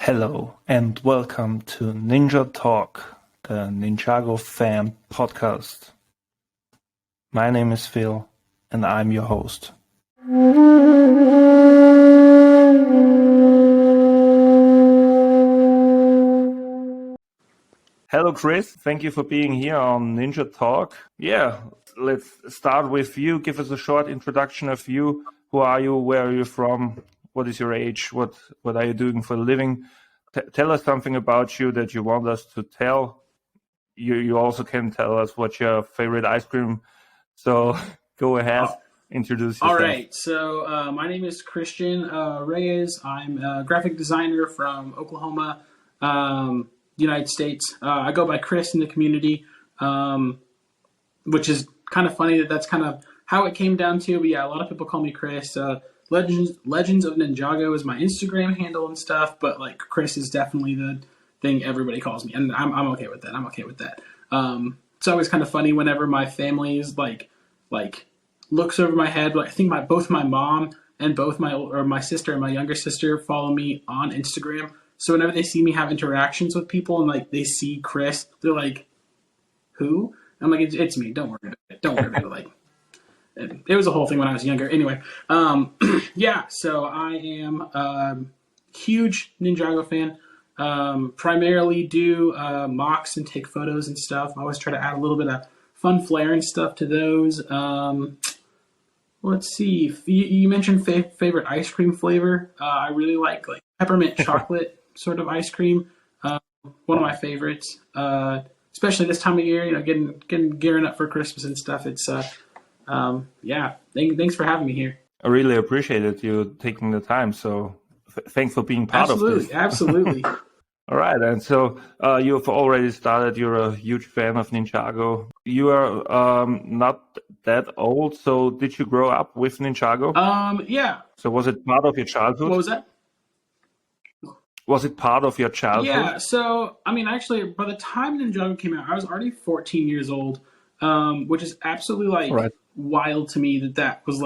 Hello and welcome to NinjaTalk, the Ninjago fan podcast. My name is Phil and I'm your host. Hello Chris, thank you for being here on NinjaTalk. Yeah, let's start with you. Give us a short introduction of you. Who are you? Where are you from? What is your age? What are you doing for a living? Tell us something about you that you want us to tell. You also can tell us what's your favorite ice cream. So go ahead, introduce yourself. All right, so my name is Christian Reyes. I'm a graphic designer from Oklahoma, United States. I go by Chris in the community, which is kind of funny that's kind of how it came down to. But yeah, a lot of people call me Chris. Legends of Ninjago is my Instagram handle and stuff, but like Chris is definitely the thing everybody calls me, and I'm okay with that. I'm okay with that. It's always kind of funny whenever my family is like looks over my head. I think both my mom and my sister and my younger sister follow me on Instagram. So whenever they see me have interactions with people and like they see Chris, they're like, "Who?" I'm like, "It's me. Don't worry about it. Don't worry about it." Like, it was a whole thing when I was younger. Anyway, yeah. So I am a huge Ninjago fan. Primarily do mocks and take photos and stuff. I always try to add a little bit of fun flair and stuff to those. Let's see. You mentioned favorite ice cream flavor. I really like peppermint chocolate sort of ice cream. One of my favorites, especially this time of year. You know, getting gearing up for Christmas and stuff. It's yeah. Thanks for having me here. I really appreciated you taking the time. So thanks for being part of this. Absolutely. All right, and so you've already started. You're a huge fan of Ninjago. You are not that old, so did you grow up with Ninjago? Yeah. So was it part of your childhood? What was that? Was it part of your childhood? Yeah. So I mean, actually, by the time Ninjago came out, I was already 14 years old, which is absolutely wild to me that was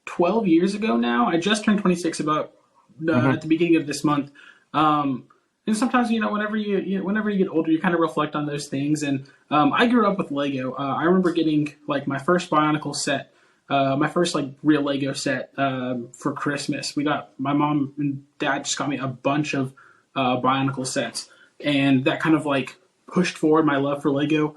12 years ago now. I just turned 26 about at the beginning of this month. And sometimes, whenever you get older, you kind of reflect on those things. And I grew up with Lego. I remember getting my first Bionicle set, my first real Lego set for Christmas. My mom and dad just got me a bunch of Bionicle sets, and that kind of pushed forward my love for Lego.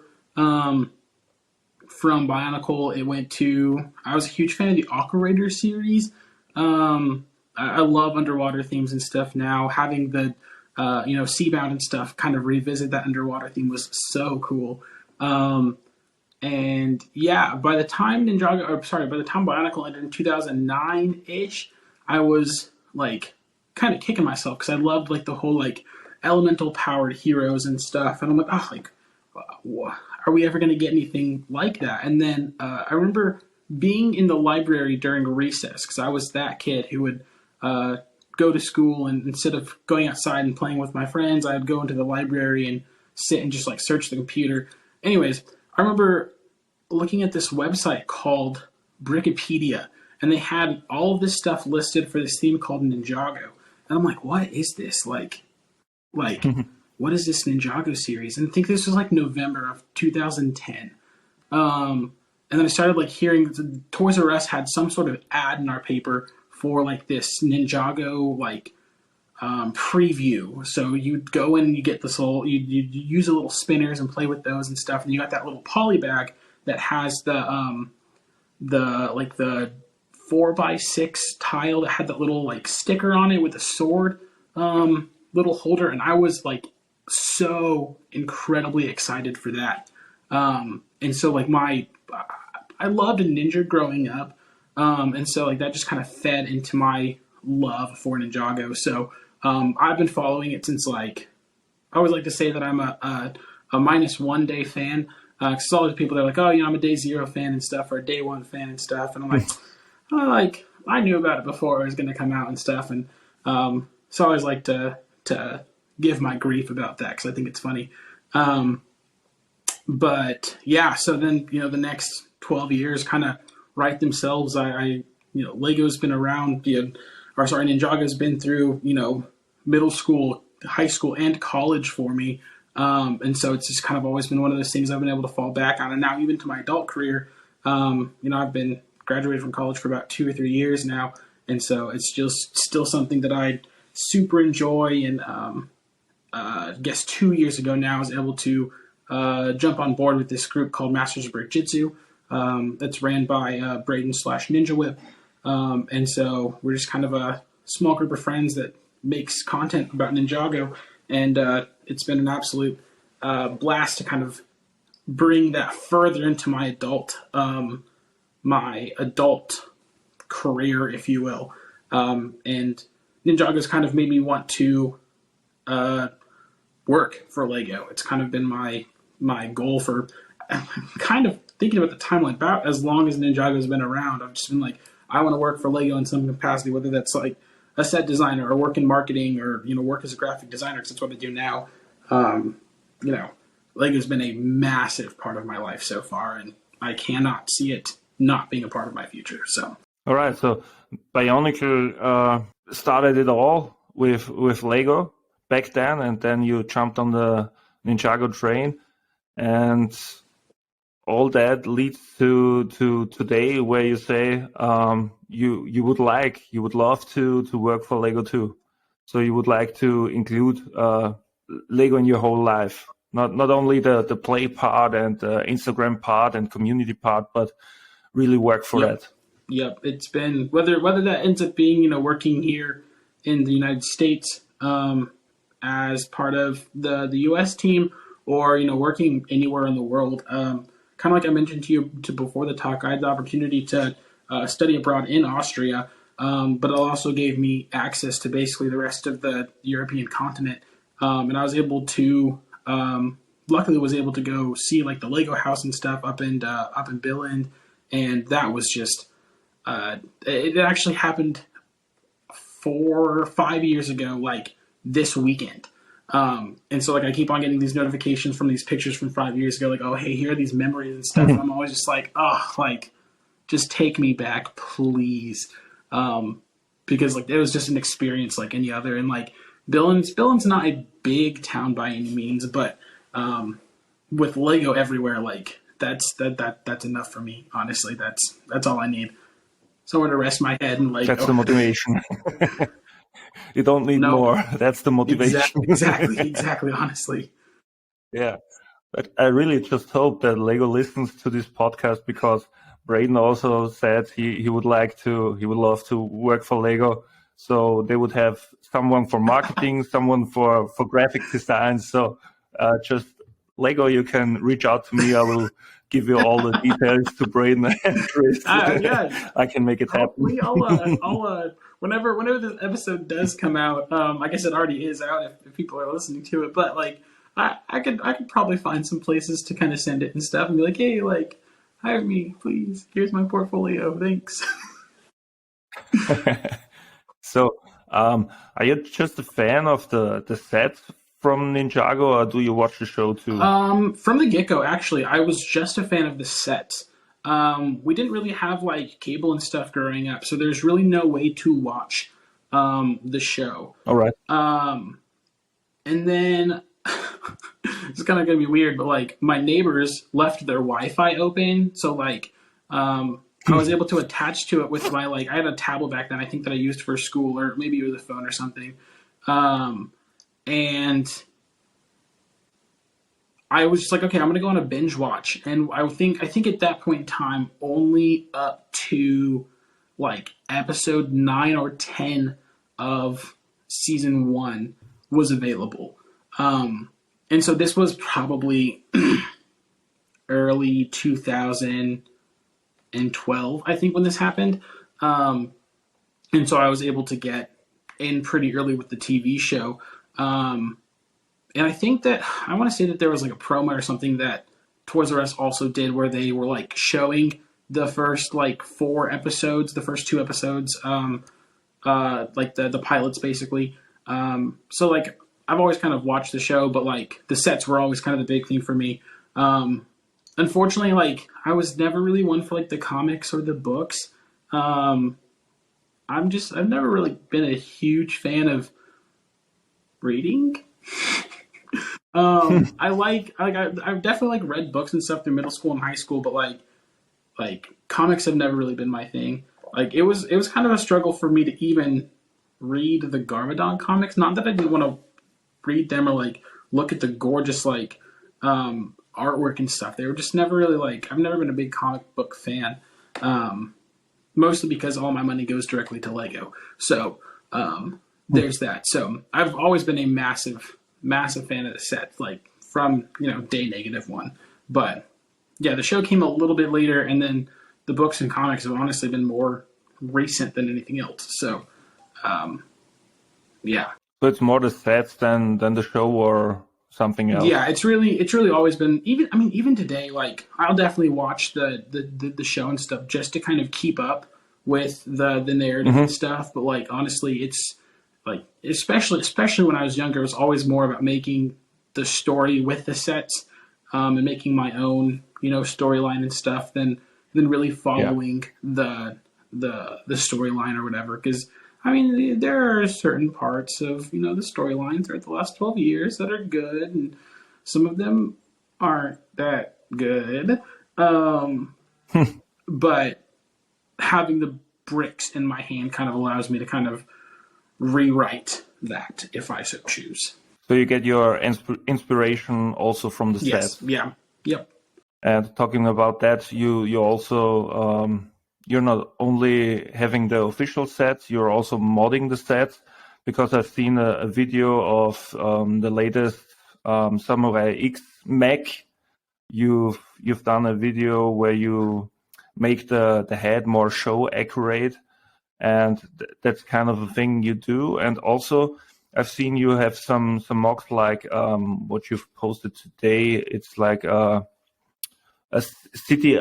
From Bionicle, it went to, I was a huge fan of the Aqua Raiders series. I love underwater themes and stuff now. Having the Seabound and stuff kind of revisit that underwater theme was so cool. And yeah, by the time Bionicle ended in 2009-ish, I was kind of kicking myself because I loved the whole elemental powered heroes and stuff. And I'm like, are we ever going to get anything like that? And then I remember being in the library during recess because I was that kid who would go to school, and instead of going outside and playing with my friends, I'd go into the library and sit and just search the computer. Anyways, I remember looking at this website called Brickopedia, and they had all of this stuff listed for this theme called Ninjago. And I'm like, what is this? What is this Ninjago series? And I think this was November of 2010. And then I started hearing Toys R Us had some sort of ad in our paper for this Ninjago preview. So you'd go in and you get this little, you use the little spinners and play with those and stuff, and you got that little poly bag that has the 4x6 tile that had that little sticker on it with a sword little holder, and I was so incredibly excited for that. And so I loved a ninja growing up. And so that just kind of fed into my love for Ninjago. So I've been following it since I always like to say that I'm a -1 day fan. Because all the people that are I'm a day 0 fan and stuff, or a day 1 fan and stuff. And I'm I knew about it before it was going to come out and stuff. And so I always like to give my grief about that because I think it's funny. But yeah, so then the next 12 years kind of write themselves. Lego's been around, Ninjago's been through, middle school, high school and college for me. And so it's just kind of always been one of those things I've been able to fall back on. And now even to my adult career, I've been graduated from college for about 2 or 3 years now. And so it's just still something that I super enjoy. And I guess 2 years ago now I was able to jump on board with this group called Masters of Break Jitsu. That's ran by Braden / Ninja Whip. And so we're just kind of a small group of friends that makes content about Ninjago. And it's been an absolute blast to kind of bring that further into my adult career, if you will. And Ninjago's kind of made me want to work for Lego. It's kind of been my goal for kind of thinking about the timeline about as long as Ninjago's been around. I've just been like, I want to work for Lego in some capacity, whether that's like a set designer or work in marketing or, work as a graphic designer, because that's what I do now. Lego's been a massive part of my life so far, and I cannot see it not being a part of my future. So, all right. So Bionicle started it all with Lego back then, and then you jumped on the Ninjago train, and all that leads to today, where you say you would love to work for Lego too. So you would like to include Lego in your whole life, not only the play part and the Instagram part and community part, but really work for that. Yep, it's been whether that ends up being working here in the United States as part of the U.S. team, or working anywhere in the world. Kind of like I mentioned to you before the talk, I had the opportunity to study abroad in Austria, but it also gave me access to basically the rest of the European continent, and I was able to, luckily, was able to go see like the Lego house and stuff up in Billund, and that was just, it actually happened 4 or 5 years ago, like this weekend. And so like I keep on getting these notifications from these pictures from 5 years ago, like, oh, hey, here are these memories and stuff. And I'm always just like, oh, like, just take me back, please. Because like it was just an experience like any other. And like Billund's not a big town by any means, but with Lego everywhere, like that's enough for me. Honestly, that's all I need. Somewhere to rest my head and like. That's the motivation. You don't need more. That's the motivation. Exactly. Honestly. Yeah, but I really just hope that Lego listens to this podcast, because Braden also said he would love to work for Lego. So they would have someone for marketing, someone for graphic design. So just Lego, you can reach out to me. I will give you all the details to Braden and Chris. Yeah. I can make it happen. I'll whenever this episode does come out, I guess it already is out if people are listening to it. But like, I could probably find some places to kind of send it and stuff, and be like, hey, like, hire me, please. Here's my portfolio. Thanks. So, are you just a fan of the set from Ninjago, or do you watch the show too? From the get-go, actually, I was just a fan of the sets. We didn't really have like cable and stuff growing up, so there's really no way to watch the show. All right. And then it's kind of gonna be weird, but like my neighbors left their Wi-Fi open, so like I was able to attach to it with my I had a tablet back then, I think, that I used for school, or maybe it was a phone or something. And I was just like, okay, I'm gonna go on a binge watch, and I think at that point in time, only up to like episode 9 or 10 of season 1 was available. And so this was probably early 2012, I think, when this happened. And so I was able to get in pretty early with the TV show. And I think that, I want to say that there was like a promo or something that Toys R Us also did, where they were like showing the first like 4 episodes, the first 2 episodes, like the pilots basically. So like I've always kind of watched the show, but like the sets were always kind of the big thing for me. Unfortunately, like I was never really one for like the comics or the books. I've never really been a huge fan of reading. I've definitely like read books and stuff through middle school and high school, but like comics have never really been my thing. Like it was kind of a struggle for me to even read the Garmadon comics. Not that I didn't want to read them or like look at the gorgeous like artwork and stuff. They were just never really like, I've never been a big comic book fan. Mostly because all my money goes directly to Lego. So there's that. So I've always been a massive fan of the set, like from, day -1. But yeah, the show came a little bit later, and then the books and comics have honestly been more recent than anything else. So yeah. So it's more the sets than the show or something else. Yeah, it's really always been, even today, like I'll definitely watch the show and stuff just to kind of keep up with the narrative and stuff. But like honestly, it's like especially when I was younger, it was always more about making the story with the sets and making my own storyline and stuff than really following the storyline or whatever. Because there are certain parts of, the storyline throughout the last 12 years that are good, and some of them aren't that good. But having the bricks in my hand kind of allows me to kind of rewrite that if I so choose. So you get your inspiration also from the sets. Yeah. Yep. And talking about that, you also... you're not only having the official sets, you're also modding the sets, because I've seen a video of the latest Samurai X mech. You've done a video where you make the head more show accurate, and that's kind of a thing you do. And also I've seen you have some mocks like what you've posted today. It's like a city...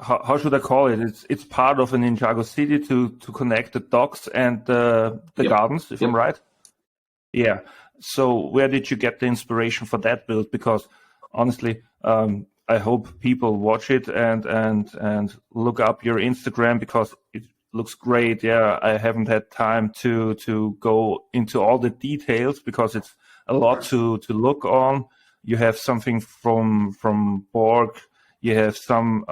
how should I call it? It's part of a Ninjago city to connect the docks and the gardens, if I'm right. Yeah. So where did you get the inspiration for that build? Because honestly, I hope people watch it and look up your Instagram, because it looks great. Yeah, I haven't had time to go into all the details because it's a lot to look on. You have something from Borg. You have some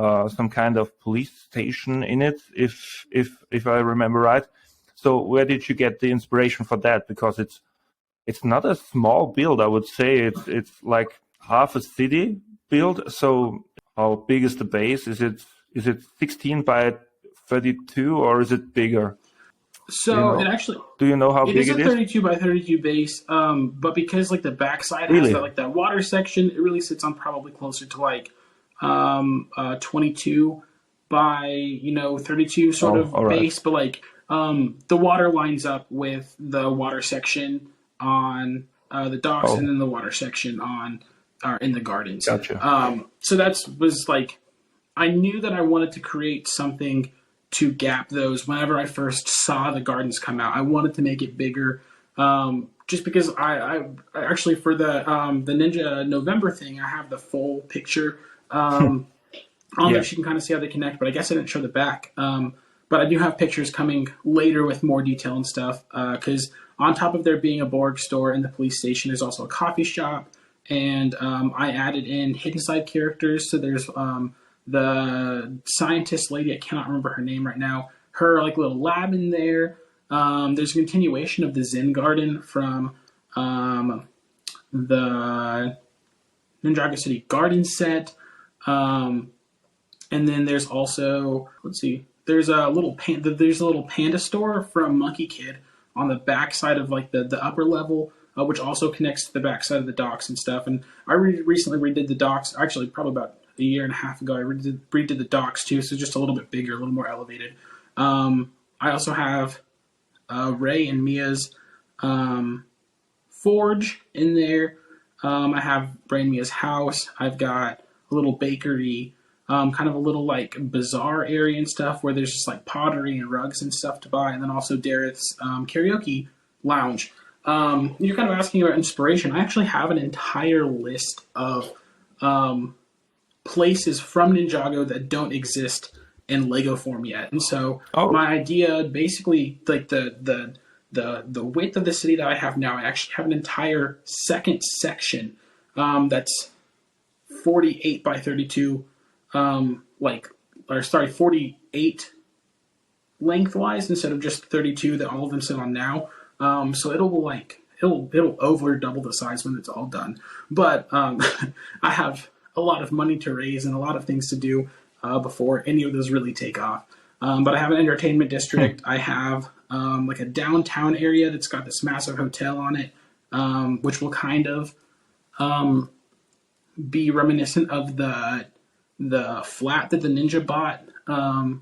kind of police station in it, if I remember right. So where did you get the inspiration for that? Because it's not a small build, I would say. It's like half a city build. So how big is the base? Is it 16 by 32 or is it bigger? So it actually... Do you know how big it is? It is a 32 by 32 base, but because like the backside has that water section, it really sits on probably closer to like 22 by 32 sort of base, but like the water lines up with the water section on the docks and then the water section in the gardens. Gotcha. So was like, I knew that I wanted to create something to gap those. Whenever I first saw the gardens come out, I wanted to make it bigger. Just because I actually, for the Ninja November thing, I have the full picture on there, so you can kind of see how they connect, but I guess I didn't show the back. But I do have pictures coming later with more detail and stuff, because on top of there being a Borg store and the police station, there's also a coffee shop, and I added in hidden side characters. So there's the scientist lady, I cannot remember her name right now, her like little lab in there. There's a continuation of the Zen Garden from the Ninjago City Garden set. And then there's also, there's a little panda store from Monkey Kid on the back side of like the upper level, which also connects to the back side of the docks and stuff. And I recently redid the docks, actually probably about a year and a half ago. I redid the docks too, so just a little bit bigger, a little more elevated. I also have Ray and Mia's forge in there. I have Ray and Mia's house. I've got a little bakery, kind of a little like bazaar area and stuff where there's just like pottery and rugs and stuff to buy, and then also Dareth's karaoke lounge. You're kind of asking about inspiration. I actually have an entire list of places from Ninjago that don't exist in Lego form yet, and so my idea, basically, like the the width of the city that I have now, I actually have an entire second section that's 48 by 32, 48 lengthwise instead of just 32 that all of them sit on now. So it'll over double the size when it's all done. But I have a lot of money to raise and a lot of things to do before any of those really take off. But I have an entertainment district. I have like a downtown area that's got this massive hotel on it, which will kind of be reminiscent of the flat that the Ninja bought.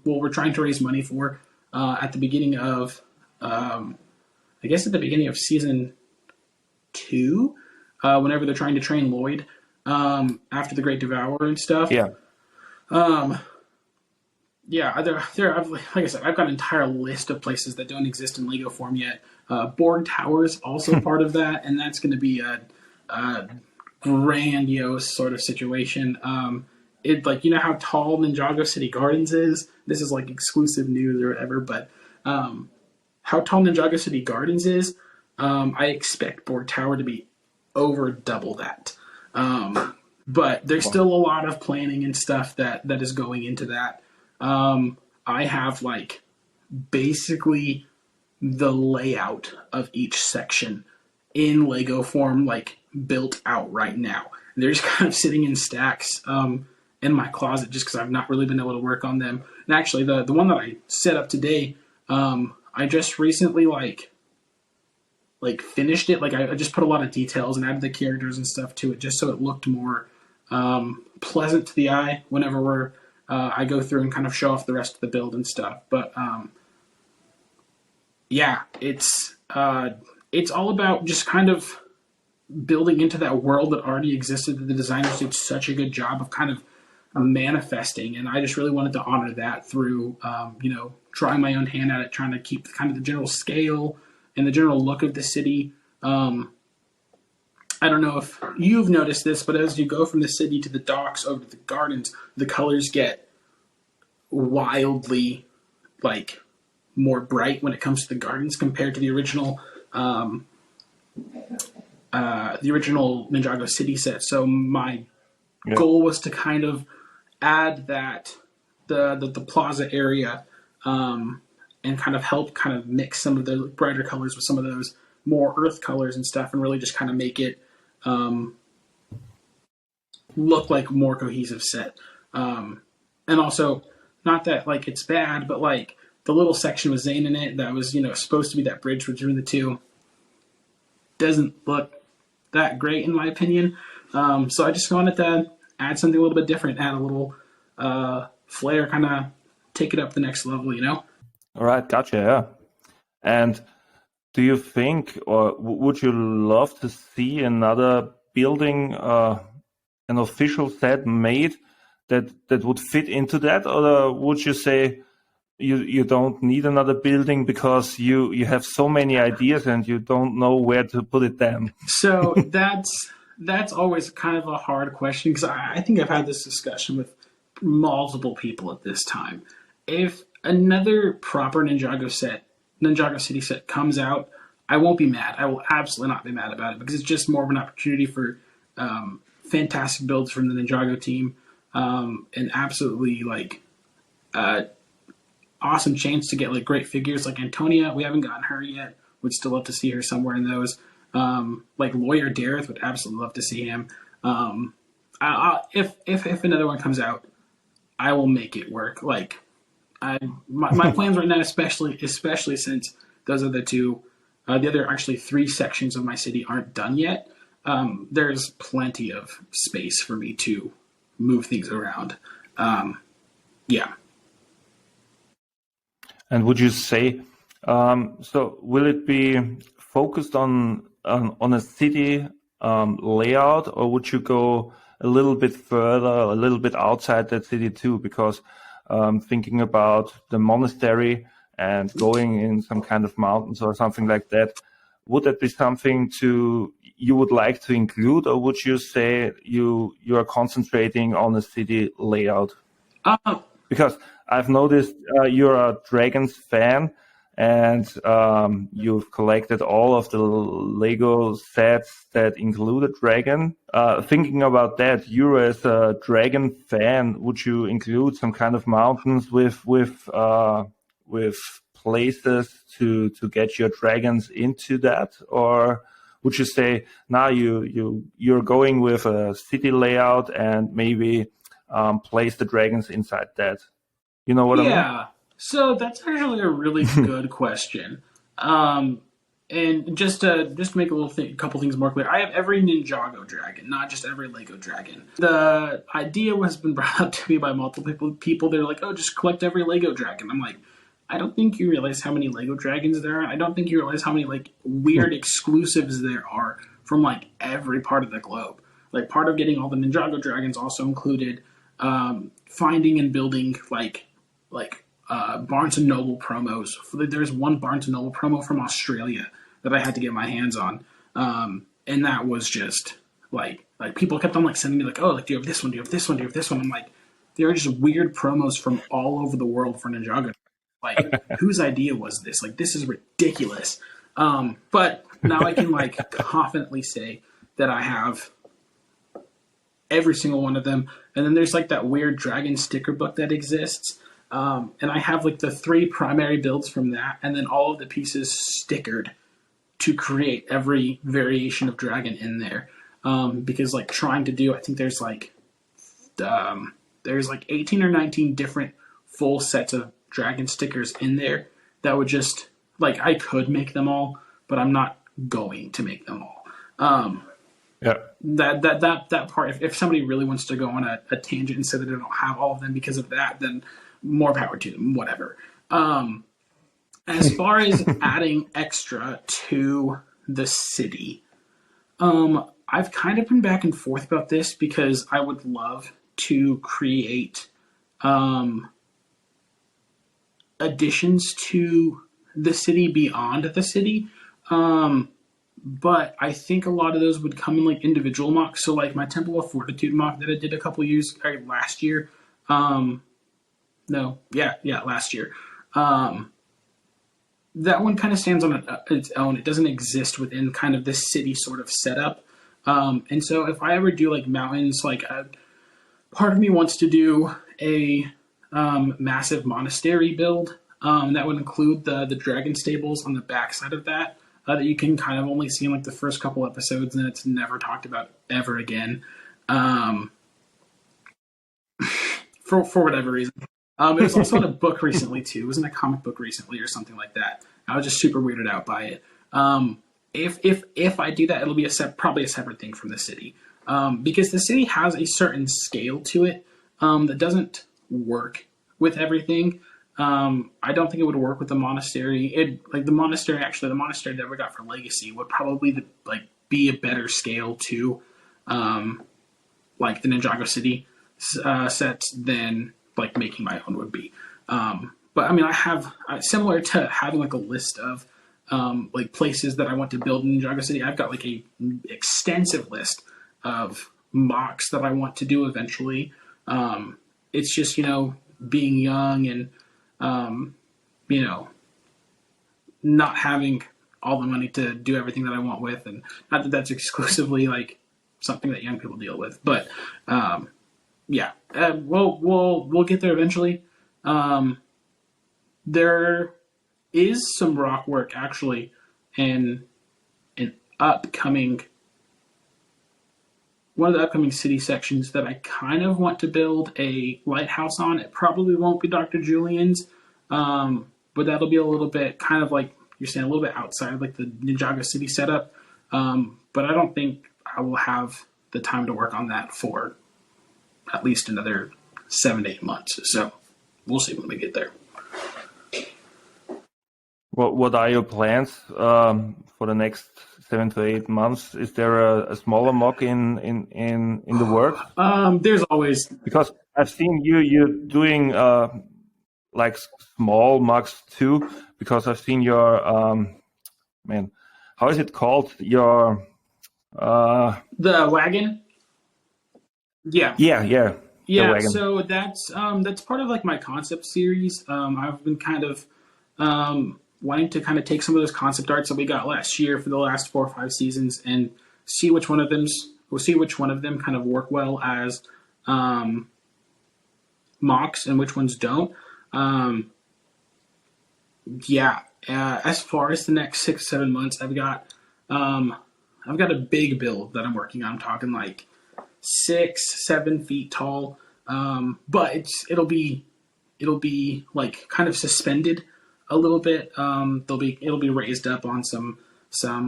We're trying to raise money for at the beginning of, I guess at the beginning of season 2, whenever they're trying to train Lloyd after the Great Devourer and stuff. Yeah. Like I said, I've got an entire list of places that don't exist in Lego form yet. Borg Tower is also part of that, and that's going to be a grandiose sort of situation. It, like, you know how tall Ninjago City Gardens is? This is like exclusive news or whatever, but how tall Ninjago City Gardens is, I expect Borg Tower to be over double that. But there's still a lot of planning and stuff that is going into that. I have like basically the layout of each section in Lego form, like built out right now. They're just kind of sitting in stacks in my closet just because I've not really been able to work on them. And actually, the one that I set up today, I just recently like finished it. Like I just put a lot of details and added the characters and stuff to it just so it looked more pleasant to the eye whenever I go through and kind of show off the rest of the build and stuff. But it's all about just kind of building into that world that already existed that the designers did such a good job of kind of manifesting. And I just really wanted to honor that through, trying my own hand at it, trying to keep kind of the general scale and the general look of the city. I don't know if you've noticed this, but as you go from the city to the docks over to the gardens, the colors get wildly like more bright when it comes to the gardens compared to the original Ninjago City set. So my goal was to kind of add that the plaza area and kind of help kind of mix some of the brighter colors with some of those more earth colors and stuff, and really just kind of make it look like a more cohesive set. And also, not that like it's bad, but like the little section with Zane in it that was supposed to be that bridge between the two doesn't look that great in my opinion. So I just wanted to add something a little bit different, add a little flair, kind of take it up the next level, All right, gotcha. Yeah. And do you think, or would you love to see another building, an official set made that would fit into that, or would you say you don't need another building because you have so many ideas and you don't know where to put it then? So that's always kind of a hard question, because I think I've had this discussion with multiple people at this time. If another proper Ninjago City set comes out, I won't be mad. I will absolutely not be mad about it, because it's just more of an opportunity for fantastic builds from the Ninjago team, and absolutely like awesome chance to get like great figures like Antonia. We haven't gotten her yet. Would still love to see her somewhere in those. Like Lawyer Dareth, would absolutely love to see him. If another one comes out, I will make it work. Like my plans right now, especially since those are the two, the other actually 3 sections of my city aren't done yet. There's plenty of space for me to move things around. Yeah. And would you say, so will it be focused on a city layout, or would you go a little bit further, a little bit outside that city too? Because thinking about the monastery and going in some kind of mountains or something like that, would that be something you would like to include, or would you say you are concentrating on a city layout? Because I've noticed you're a Dragons fan, and you've collected all of the Lego sets that include a dragon. Thinking about that, you as a dragon fan, would you include some kind of mountains with places to get your dragons into that, or would you say now you're going with a city layout and maybe place the dragons inside that? You know what I mean? Yeah. So that's actually a really good question. And just to make a couple things more clear, I have every Ninjago dragon, not just every Lego dragon. The idea has been brought up to me by multiple people. They're like, "Oh, just collect every Lego dragon." I'm like, I don't think you realize how many Lego dragons there are. I don't think you realize how many like weird exclusives there are from like every part of the globe. Like part of getting all the Ninjago dragons also included finding and building like Barnes and Noble promos. There's one Barnes and Noble promo from Australia that I had to get my hands on, and that was just like people kept on like sending me like, oh, like do you have this one? Do you have this one? Do you have this one? I'm like, they are just weird promos from all over the world for Ninjago. Like, whose idea was this? Like, this is ridiculous. But now I can like confidently say that I have every single one of them. And then there's like that weird dragon sticker book that exists. And I have like the 3 primary builds from that, and then all of the pieces stickered to create every variation of dragon in there. Because like trying to do, I think there's like 18 or 19 different full sets of dragon stickers in there that would just like, I could make them all, but I'm not going to make them all. Yeah. That part, if somebody really wants to go on a tangent and say that they don't have all of them because of that, then more power to them, whatever. As far as adding extra to the city, I've kind of been back and forth about this because I would love to create additions to the city beyond the city. But I think a lot of those would come in like individual mocks. So like my Temple of Fortitude mock that I did a couple years last year. Last year. That one kind of stands on its own. It doesn't exist within kind of this city sort of setup. And so if I ever do like mountains, like part of me wants to do a massive monastery build that would include the dragon stables on the backside of that. That you can kind of only see in like the first couple episodes, and it's never talked about ever again, for whatever reason. It was also in a book recently too. It was in a comic book recently or something like that. I was just super weirded out by it. If I do that, it'll be probably a separate thing from the city, because the city has a certain scale to it that doesn't work with everything. I don't think it would work with the monastery. The monastery that we got for Legacy would probably be a better scale to like the Ninjago City sets than like making my own would be. But I mean, I have similar to having like a list of like places that I want to build in Ninjago City. I've got like a extensive list of mocks that I want to do eventually. It's just, being young and not having all the money to do everything that I want with, and not that that's exclusively like something that young people deal with, but we'll get there eventually. There is some rock work actually in an upcoming one of the upcoming city sections that I kind of want to build a lighthouse on. It probably won't be Dr. Julian's, but that'll be a little bit kind of like you're saying, a little bit outside of like the Ninjago City setup. But I don't think I will have the time to work on that for at least another 7 to 8 months. So we'll see when we get there. What are your plans for the next 7 to 8 months? Is there a smaller mock in the works? There's always, because I've seen you doing like small mocks too. Because I've seen your how is it called? Your the wagon. Yeah. So that's part of like my concept series. I've been kind of wanting to kind of take some of those concept arts that we got last year for the last 4 or 5 seasons and see which one of them kind of work well as mocks and which ones don't. As far as the next 6-7 months, I've got a big build that I'm working on. I'm talking like 6-7 feet tall, but it'll be like kind of suspended a little bit. It'll be raised up on some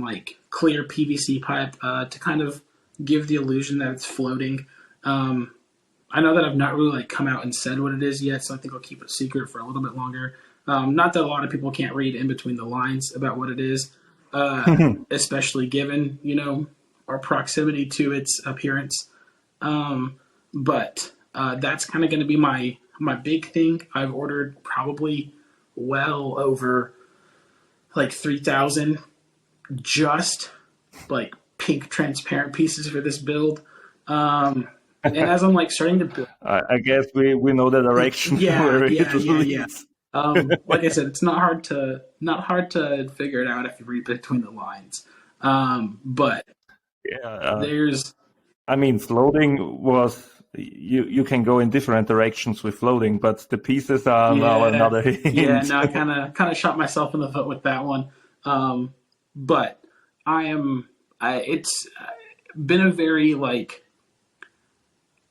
like clear PVC pipe to kind of give the illusion that it's floating. I know that I've not really like come out and said what it is yet, so I think I'll keep it secret for a little bit longer. Not that a lot of people can't read in between the lines about what it is, especially given, our proximity to its appearance. But that's kind of going to be my big thing. I've ordered probably well over like 3,000 just like pink transparent pieces for this build. And as I'm like starting to build, I guess we know the direction where it leads. Like I said, it's not hard to figure it out if you read between the lines. But there's, floating was you can go in different directions with floating, but the pieces are now another hint. Yeah, no, I kind of shot myself in the foot with that one. But it's been a very like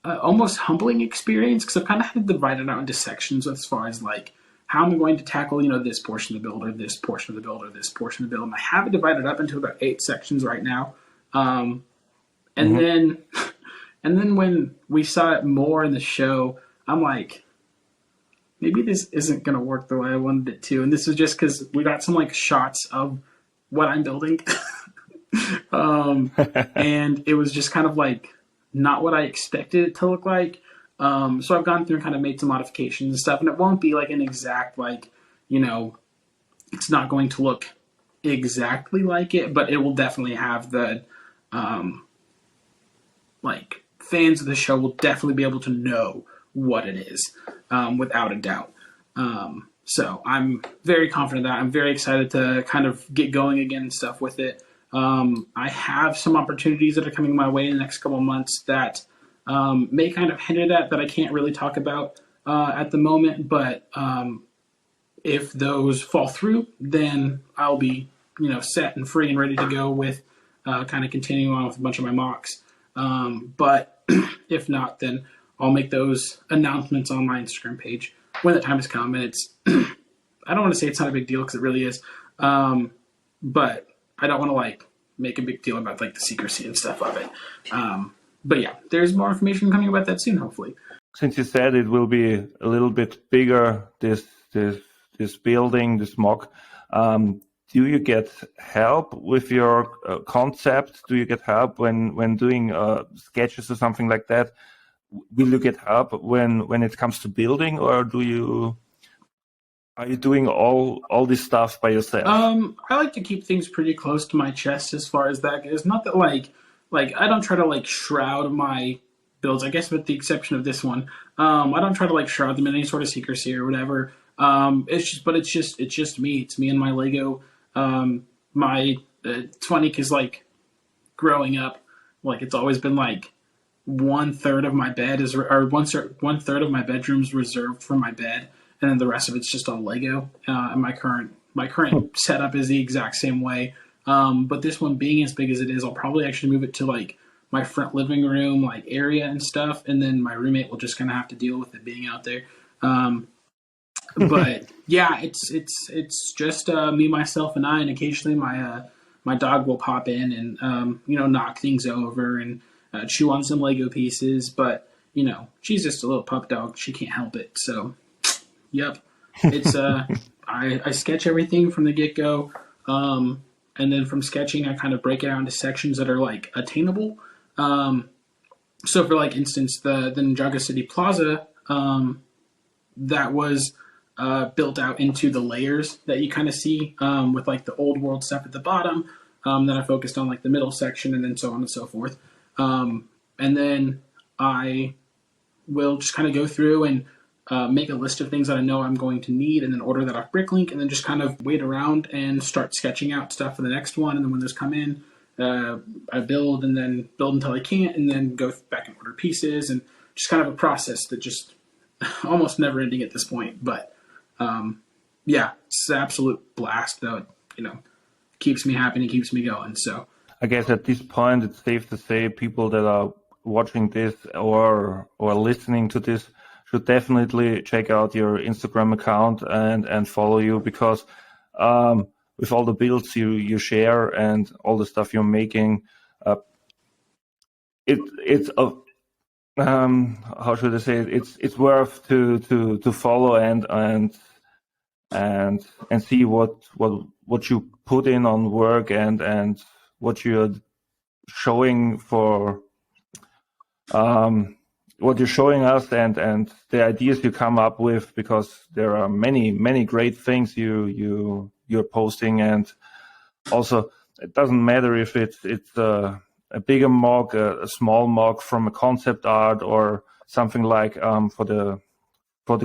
almost humbling experience because I've kind of had to divide it out into sections as far as like how I'm going to tackle, this portion of the build or this portion of the build or this portion of the build. And I have it divided up into about 8 sections right now. And then when we saw it more in the show, I'm like, maybe this isn't going to work the way I wanted it to. And this is just because we got some like shots of what I'm building. And it was just kind of like not what I expected it to look like. So I've gone through and kind of made some modifications and stuff, and it won't be like an exact, like, it's not going to look exactly like it, but it will definitely have the, like, fans of the show will definitely be able to know what it is, without a doubt. So I'm very confident that I'm very excited to kind of get going again and stuff with it. I have some opportunities that are coming my way in the next couple of months that may kind of hinder that I can't really talk about at the moment. But if those fall through, then I'll be set and free and ready to go with kind of continuing on with a bunch of my mocks. But if not, then I'll make those announcements on my Instagram page when the time has come. And it's I don't want to say it's not a big deal because it really is, but I don't want to like make a big deal about like the secrecy and stuff of it. But yeah, there's more information coming about that soon, hopefully. Since you said it will be a little bit bigger, this building, this mock, do you get help with your concept? Do you get help when doing sketches or something like that? Will you get help when it comes to building, or are you doing all this stuff by yourself? I like to keep things pretty close to my chest as far as that goes. Not that like I don't try to like shroud my builds, I guess with the exception of this one. I don't try to like shroud them in any sort of secrecy or whatever. It's just me. It's me and my Lego. It's funny because like growing up, like it's always been like 1/3 of my bed is, or 1/3 of my bedroom's reserved for my bed, and then the rest of it's just all Lego. And my current setup is the exact same way. But this one being as big as it is, I'll probably actually move it to like my front living room like area and stuff, and then my roommate will just kind of have to deal with it being out there. But yeah, it's just me, myself, and I, and occasionally my dog will pop in and knock things over and chew on some Lego pieces. But she's just a little pup dog; she can't help it. So, yep, it's I sketch everything from the get go. And then from sketching, I kind of break it out into sections that are like attainable. So for like instance, the Ninjago City Plaza, that was built out into the layers that you kind of see with like the old world stuff at the bottom. Then I focused on like the middle section and then so on and so forth. And then I will just kind of go through and make a list of things that I know I'm going to need, and then order that off Bricklink, and then just kind of wait around and start sketching out stuff for the next one. And then when those come in, I build and then build until I can't, and then go back and order pieces, and just kind of a process that just almost never ending at this point. But yeah, it's an absolute blast, though. Keeps me happy and keeps me going. So I guess at this point, it's safe to say people that are watching this or listening to this should definitely check out your Instagram account and follow you, because with all the builds you share and all the stuff you're making, it's a how should I say it? It's worth to follow and see what you put in on work and what you're showing for what you're showing us and the ideas you come up with, because there are many great things you're posting. And also, it doesn't matter if it's a bigger mock, a small mock from a concept art, or something like for the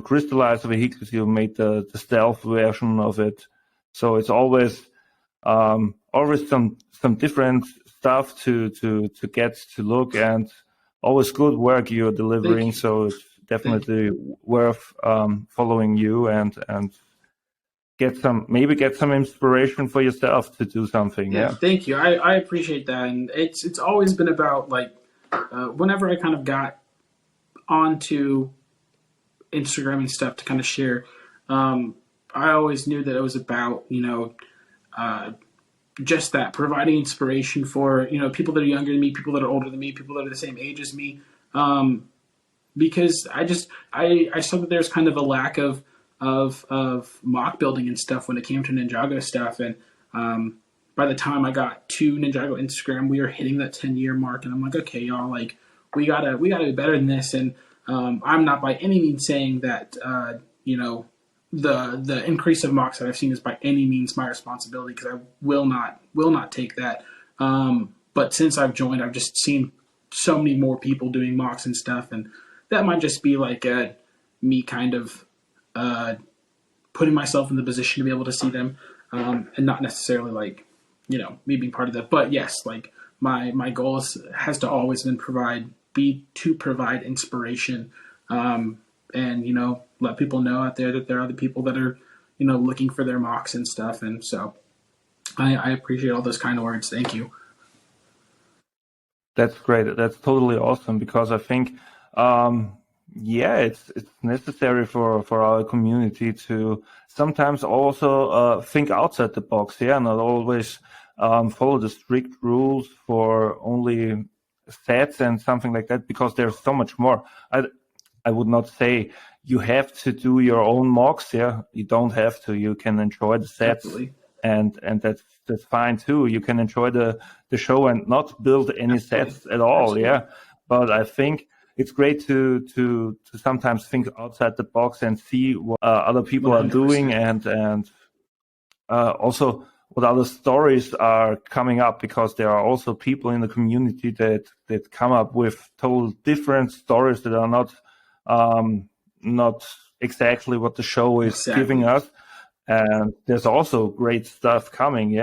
crystallized vehicles, you made the stealth version of it. So it's always some different stuff to get to look, and always good work you're delivering. So it's definitely worth following you and get some inspiration for yourself to do something. Yeah. Thank you. I appreciate that. And it's always been about, like, whenever I kind of got onto Instagram and stuff to kind of share, I always knew that it was about, just that, providing inspiration for, people that are younger than me, people that are older than me, people that are the same age as me. Because I saw that there's kind of a lack of mock building and stuff when it came to Ninjago stuff. And by the time I got to Ninjago Instagram, we were hitting that 10-year mark, and I'm like, okay, y'all, like, we gotta be better than this. And I'm not by any means saying that the increase of mocks that I've seen is by any means my responsibility, because I will not take that. But since I've joined, I've just seen so many more people doing mocks and stuff, and that might just be like me kind of putting myself in the position to be able to see them, and not necessarily like me being part of that. But yes, like my goal has to always been to provide inspiration, and let people know out there that there are other people that are looking for their mocks and stuff. And so I appreciate all those kind of words. Thank you. That's great. That's totally awesome, because I think it's necessary for our community to sometimes also think outside the box. Not always follow the strict rules for only sets and something like that, because there's so much more. I would not say you have to do your own mocks. You don't have to. You can enjoy the sets. Absolutely. And that's fine too. You can enjoy the show and not build any sets at all. Absolutely. But I think it's great to sometimes think outside the box and see what other people 100%. Are doing, and also what other stories are coming up, because there are also people in the community that come up with total different stories that are not exactly what the show is giving us. And there's also great stuff coming.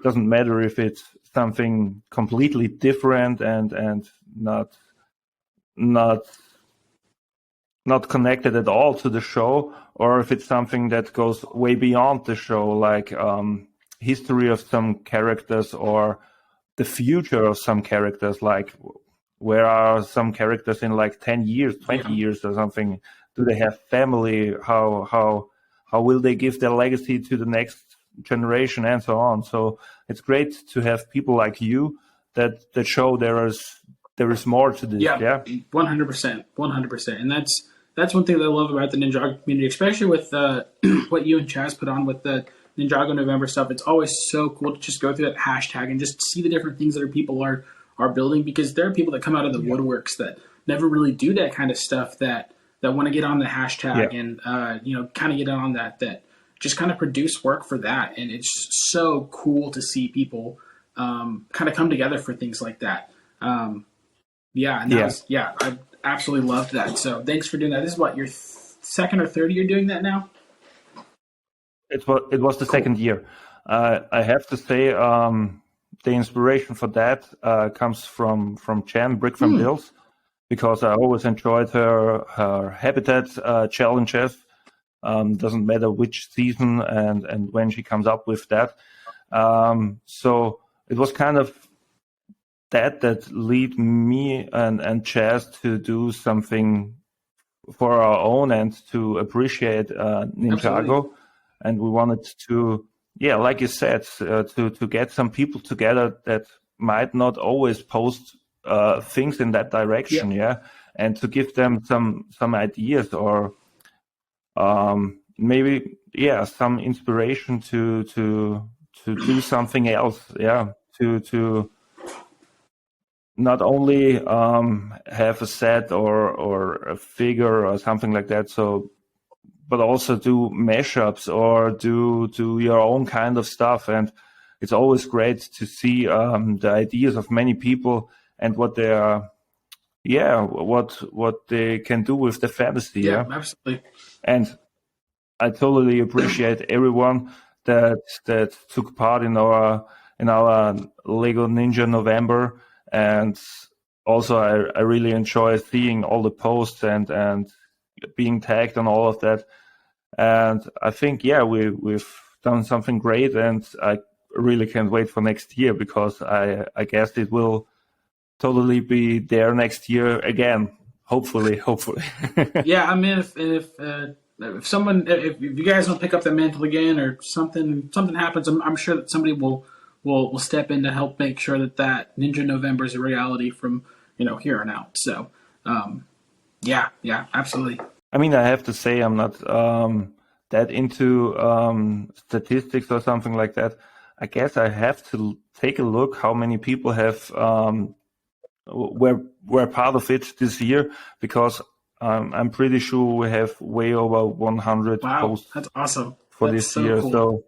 Doesn't matter if it's something completely different and not connected at all to the show, or if it's something that goes way beyond the show, like history of some characters or the future of some characters, like where are some characters in like 10 years, 20 years or something? Do they have family? How will they give their legacy to the next generation, and so on? So it's great to have people like you that show there is more to this. 100%. And that's one thing that I love about the Ninjago community, especially with what you and Chaz put on with the Ninjago November stuff. It's always so cool to just go through that hashtag and just see the different things that our people are building, because there are people that come out of the woodworks that never really do that kind of stuff, that want to get on the hashtag and kind of get on that just kind of produce work for that. And it's so cool to see people kind of come together for things like that. I absolutely loved that. So thanks for doing that. This is what, your second or third year doing that now? It was the second year. I have to say, the inspiration for that comes from Jen Brick from Bills, because I always enjoyed her habitat challenges. Doesn't matter which season and when she comes up with that. So it was kind of that lead me and Chaz to do something for our own and to appreciate Ninjago. Absolutely. And we wanted to, yeah, like you said, to get some people together that might not always post things in that direction, yeah, and to give them some ideas or maybe, yeah, some inspiration to do something else, yeah, to not only have a set or a figure or something like that, so but also do mashups or do your own kind of stuff. And it's always great to see the ideas of many people and what they are, yeah, what they can do with the fantasy. Yeah, absolutely. And I totally appreciate everyone that took part in our Lego Ninja November. And also I really enjoy seeing all the posts and being tagged on all of that. And I think, yeah, we've done something great, and I really can't wait for next year, because I guess it will totally be there next year again. Hopefully. Yeah, I mean, if you guys don't pick up the mantle again, or something happens, I'm sure that somebody will step in to help make sure that Ninja November is a reality from here on out. So, yeah, absolutely. I mean, I have to say I'm not that into statistics or something like that. I guess I have to take a look how many people have were part of it this year, because I'm pretty sure we have way over 100 posts. That's awesome for this year. Cool. So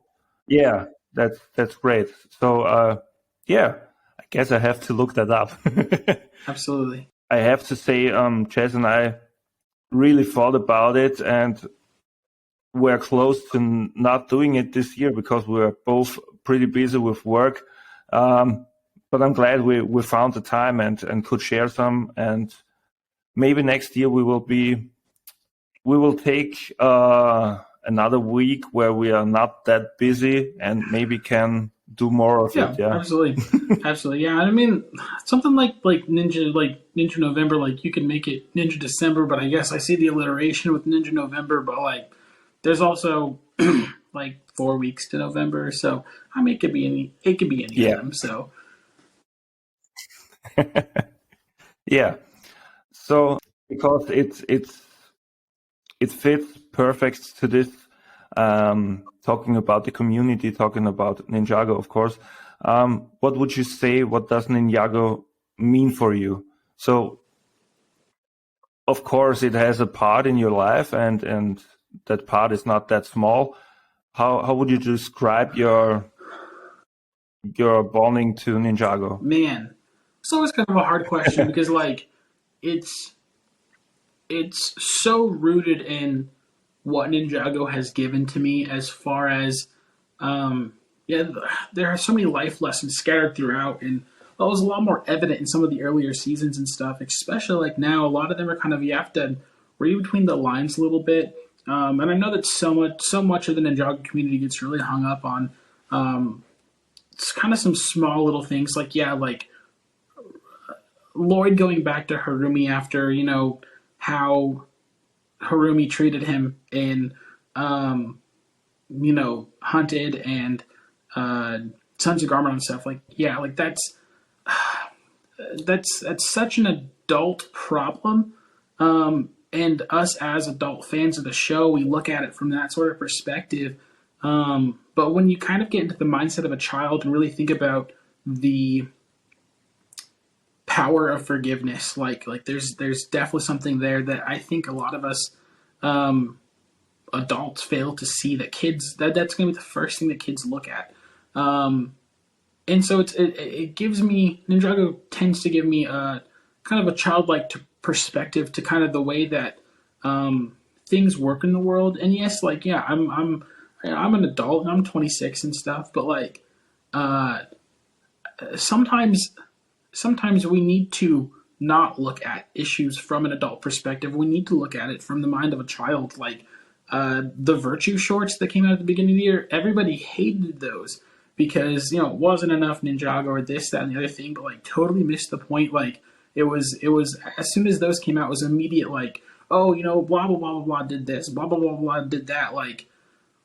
yeah, that's great. So yeah, I guess I have to look that up. Absolutely. I have to say, Chaz and I really thought about it, and we're close to not doing it this year because we're both pretty busy with work. But I'm glad we found the time and could share some. And maybe next year we will take another week where we are not that busy and maybe can do more of it. Yeah, absolutely. Absolutely. Yeah. I mean, something like Ninja November, like you can make it Ninja December, but I guess I see the alliteration with Ninja November, but like there's also like 4 weeks to November. So I mean, it could be any of them. So yeah. So because it fits perfect to this, talking about the community, talking about Ninjago, of course. What would you say? What does Ninjago mean for you? So, of course, it has a part in your life, and that part is not that small. How would you describe your bonding to Ninjago? Man, it's always kind of a hard question because like it's so rooted in what Ninjago has given to me, as far as there are so many life lessons scattered throughout, and that was a lot more evident in some of the earlier seasons and stuff, especially like now. A lot of them are kind of, you have to read between the lines a little bit. And I know that so much of the Ninjago community gets really hung up on it's kind of some small little things, like Lloyd going back to Harumi after how Harumi treated him in Hunted and Sons of Garment and stuff. That's such an adult problem. And us as adult fans of the show, we look at it from that sort of perspective. But when you kind of get into the mindset of a child and really think about the power of forgiveness, like there's definitely something there that I think a lot of us adults fail to see, that kids that's going to be the first thing that kids look at. And so it gives me, Ninjago tends to give me a kind of a childlike perspective to kind of the way that things work in the world. And yes, like, yeah, I'm an adult and I'm 26 and stuff, but like, uh, sometimes we need to not look at issues from an adult perspective. We need to look at it from the mind of a child. Like, the virtue shorts that came out at the beginning of the year, everybody hated those because, you know, it wasn't enough Ninjago or this, that, and the other thing, but like totally missed the point. Like, it was as soon as those came out, it was immediate, like, oh, you know, blah blah blah blah blah did this, blah blah blah blah did that. Like,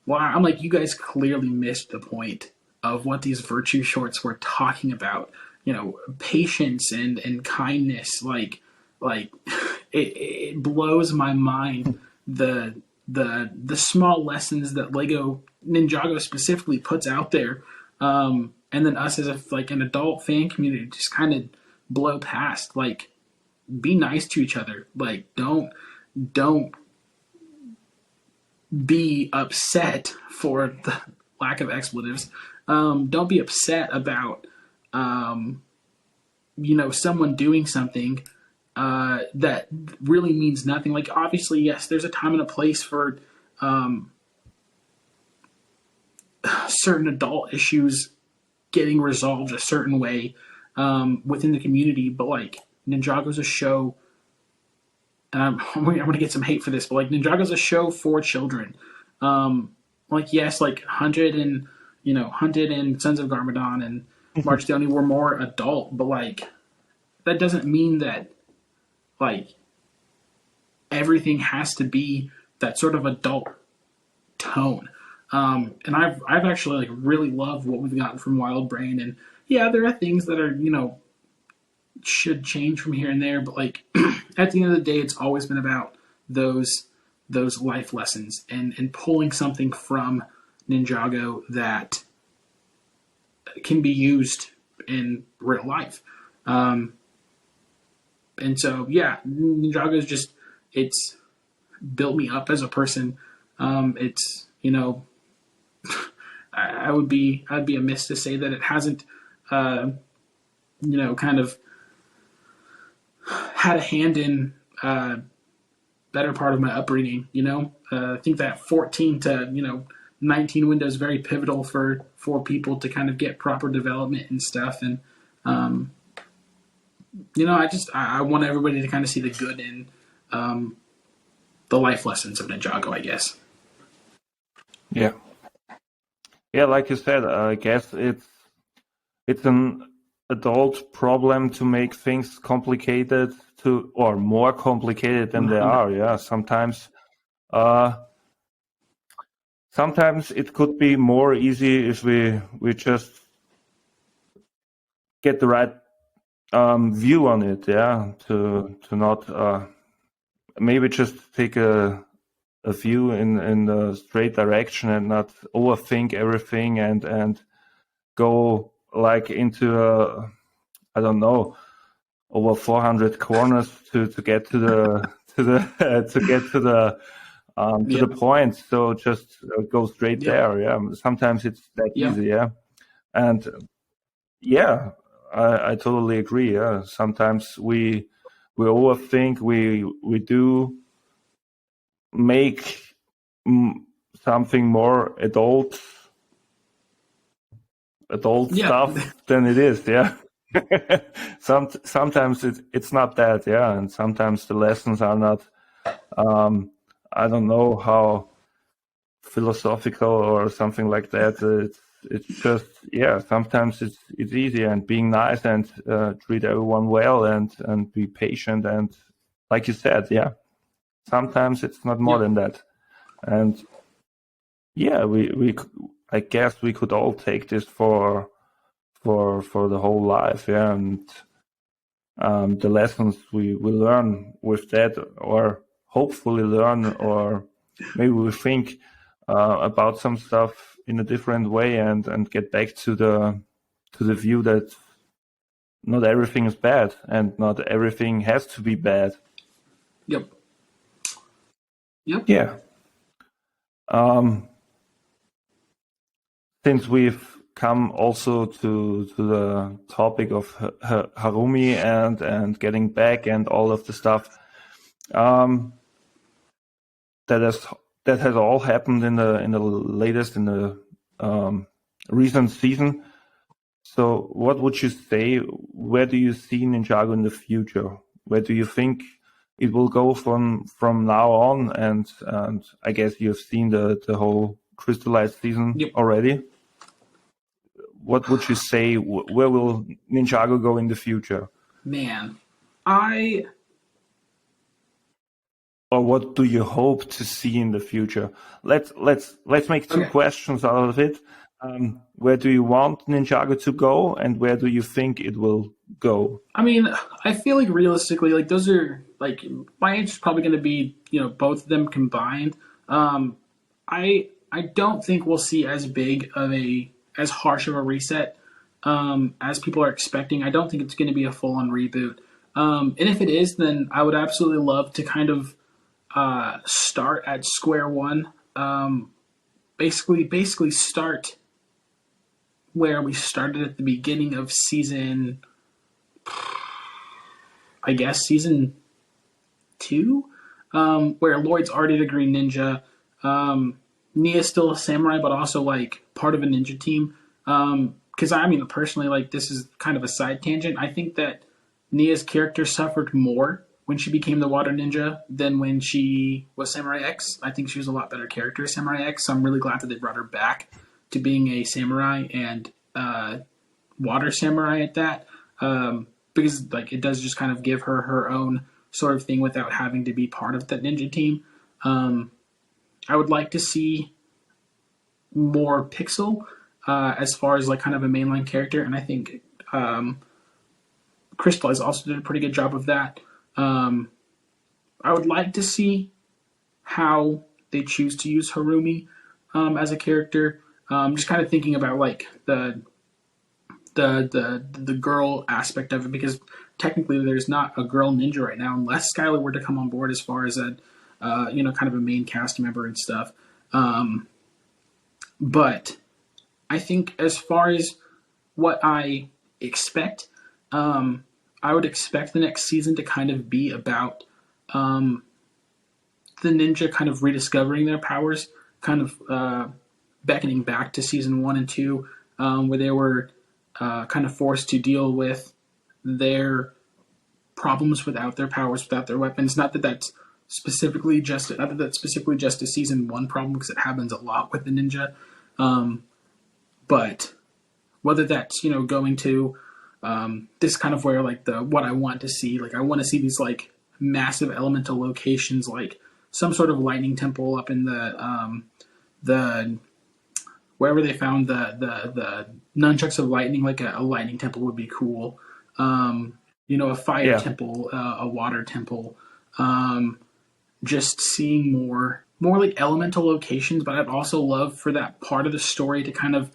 well, I'm like, you guys clearly missed the point of what these virtue shorts were talking about. You know, patience and kindness. Like it blows my mind the small lessons that Lego Ninjago specifically puts out there, and then us as like an adult fan community just kind of blow past. Like, be nice to each other. Like, don't be upset for the lack of expletives. Don't be upset about, you know, someone doing something that really means nothing. Like, obviously, yes, there's a time and a place for certain adult issues getting resolved a certain way within the community. But like, Ninjago's a show. I'm going to get some hate for this, but like, Ninjago's a show for children. Like, yes, like Hunted and Sons of Garmadon and March Downey were more adult, but like, that doesn't mean that like everything has to be that sort of adult tone. And I've actually like really loved what we've gotten from Wild Brain, and yeah, there are things that are, you know, should change from here and there, but like at the end of the day, it's always been about those life lessons and pulling something from Ninjago that can be used in real life. And so, yeah, Ninjago is just, it's built me up as a person. It's, you know, I'd be amiss to say that it hasn't, you know, kind of had a hand in better part of my upbringing. You know, I think that 14 to 19 window is very pivotal for people to kind of get proper development and stuff. And you know, I want everybody to kind of see the good in the life lessons of Ninjago, I guess. Yeah, like you said, I guess it's an adult problem to make things complicated or more complicated than they are. Yeah, sometimes it could be more easy if we just get the right view on it. Yeah, to not maybe just take a view in the straight direction and not overthink everything and go like into I don't know, over 400 corners to get to the to the point. So just go straight there. Yeah, sometimes it's that easy. Yeah, and yeah, I totally agree. Yeah, sometimes we overthink. We do make something more adult stuff than it is. Yeah. Sometimes it's not that. Yeah, and sometimes the lessons are not. I don't know how philosophical or something like that. It's just, yeah. Sometimes it's easy and being nice and treat everyone well and be patient and like you said, yeah. Sometimes it's not more than that, and yeah, we I guess we could all take this for the whole life, yeah, and the lessons we learn with that, or hopefully learn, or maybe we think about some stuff in a different way and get back to the view that not everything is bad and not everything has to be bad. Yep. Yeah. Since we've come also to the topic of Harumi and getting back and all of the stuff, there has that has all happened in the latest in the recent season. So, what would you say? Where do you see Ninjago in the future? Where do you think it will go from now on? And I guess you've seen the whole crystallized season Yep. already. What would you say? Where will Ninjago go in the future? Man, Or what do you hope to see in the future? Let's make two Okay. questions out of it. Where do you want Ninjago to go, and where do you think it will go? I mean, I feel like realistically, like those are like my age is probably going to be both of them combined. I don't think we'll see as big of as harsh of a reset as people are expecting. I don't think it's going to be a full on reboot. And if it is, then I would absolutely love to kind of start at square one. Basically start where we started at the beginning of season. I guess season 2, where Lloyd's already the Green Ninja. Nia's still a samurai, but also like part of a ninja team. Because I mean, personally, like this is kind of a side tangent. I think that Nia's character suffered more when she became the Water Ninja than when she was Samurai X. I think she was a lot better character as Samurai X. So I'm really glad that they brought her back to being a samurai and water samurai at that. Because like it does just kind of give her her own sort of thing without having to be part of that ninja team. I would like to see more Pixel as far as like kind of a mainline character, and I think Crystal has also did a pretty good job of that. I would like to see how they choose to use Harumi as a character. Just kind of thinking about like the girl aspect of it, because technically there's not a girl ninja right now unless Skylar were to come on board as far as a kind of a main cast member and stuff. But I think as far as what I expect, I would expect the next season to kind of be about the ninja kind of rediscovering their powers, kind of beckoning back to season 1 and 2, where they were kind of forced to deal with their problems without their powers, without their weapons. Not that that's specifically just a season 1 problem, because it happens a lot with the ninja. But whether that's going to this kind of where like what I want to see, like I want to see these like massive elemental locations, like some sort of lightning temple up in the wherever they found the nunchucks of lightning, like a lightning temple would be cool. A fire temple, a water temple. Just seeing more like elemental locations, but I'd also love for that part of the story to kind of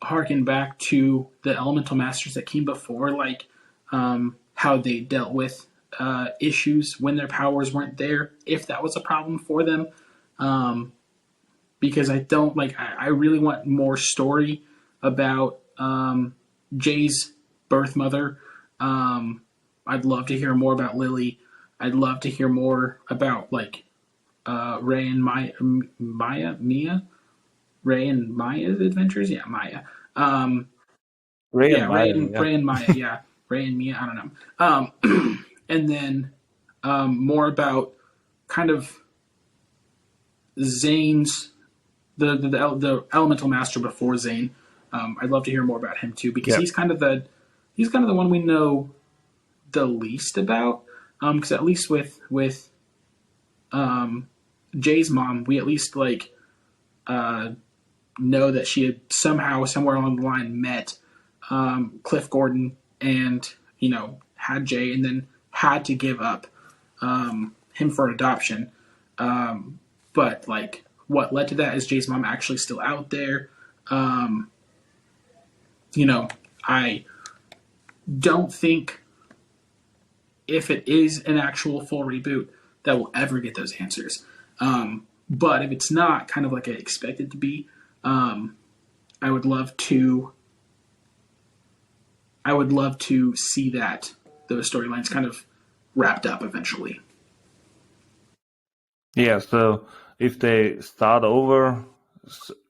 harken back to the elemental masters that came before, like how they dealt with issues when their powers weren't there, if that was a problem for them. Because I really want more story about Jay's birth mother. I'd love to hear more about Lily. I'd love to hear more about like Ray and Mia. Ray and Maya's adventures? Yeah, Maya. Ray and Maya, yeah. Ray and Mia, I don't know. And then more about kind of Zane's the elemental master before Zane. I'd love to hear more about him too, because he's kind of the one we know the least about. Because at least with Jay's mom, we at least like know that she had somehow, somewhere along the line, met Cliff Gordon and had Jay, and then had to give up him for adoption. But like what led to that is Jay's mom actually still out there. I don't think if it is an actual full reboot that we'll ever get those answers. But if it's not, kind of like I expect it to be, I would love to see those storylines kind of wrapped up eventually. Yeah, so if they start over,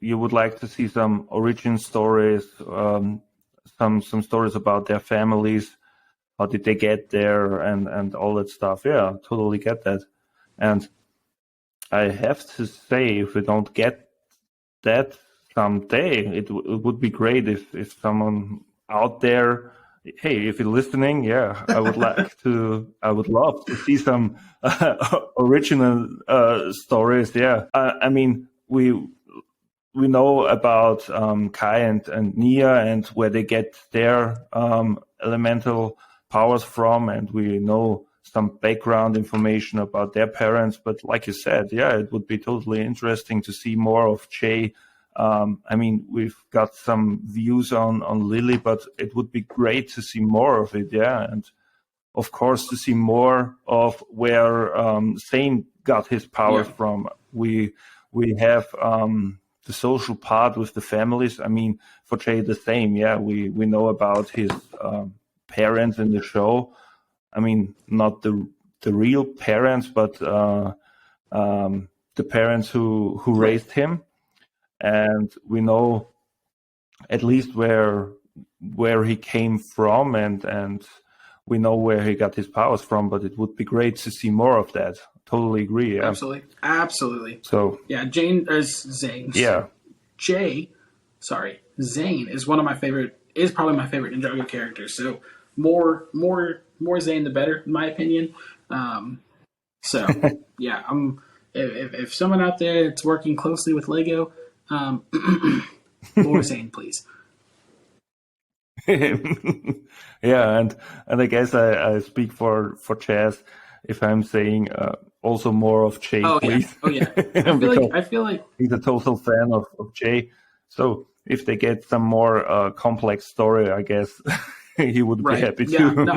you would like to see some origin stories, some stories about their families, how did they get there, and all that stuff. Yeah, totally get that. And I have to say, if we don't get that someday, it would be great if someone out there, hey, if you're listening, yeah, I would I would love to see some original stories. Yeah, I mean, we know about Kai and Nia and where they get their elemental powers from, and we know some background information about their parents. But like you said, yeah, it would be totally interesting to see more of Jay. I mean, we've got some views on Lily, but it would be great to see more of it. Yeah, and of course to see more of where Zane got his powers from. We have the social part with the families. I mean, for Jay the same. Yeah, we know about his parents in the show. I mean, not the real parents, but the parents who raised him, and we know at least where he came from, and we know where he got his powers from. But it would be great to see more of that. Totally agree. Yeah. Absolutely. So yeah, Zane. Yeah. Zane is one of my favorite. Is probably my favorite Ninjago character. So more Zane the better, in my opinion. So yeah, if someone out there that's working closely with Lego, more Zane, please. Yeah, and I guess I speak for Chaz if I'm saying also more of Jay, please. Yeah. I feel like he's a total fan of Jay. So if they get some more complex story, I guess he would be happy Yeah, too. no,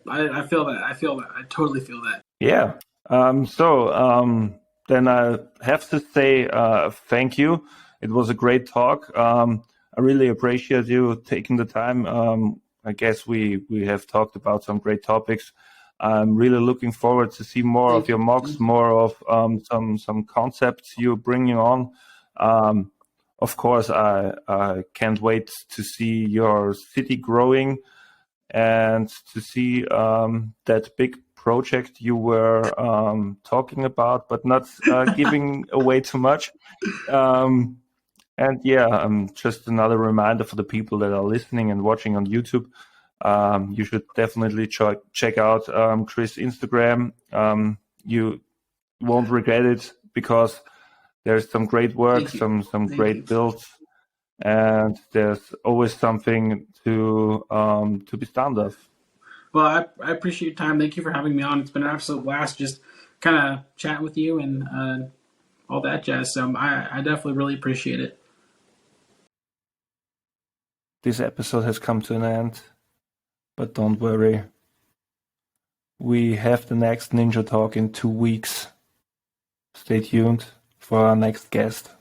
I feel that. I totally feel that. Yeah. Then I have to say thank you. It was a great talk. I really appreciate you taking the time. I guess we have talked about some great topics. I'm really looking forward to see more of your mocks, more of some concepts you're bringing on. Of course, I can't wait to see your city growing and to see that big project you were talking about, but not giving away too much. And yeah, just another reminder for the people that are listening and watching on YouTube. You should definitely check out Chris' Instagram. You won't regret it because there's some great work, some great builds, and there's always something to be stand of. Well, I appreciate your time. Thank you for having me on. It's been an absolute blast just kind of chatting with you and all that jazz. So I definitely really appreciate it. This episode has come to an end, but don't worry. We have the next Ninja Talk in 2 weeks. Stay tuned for our next guest.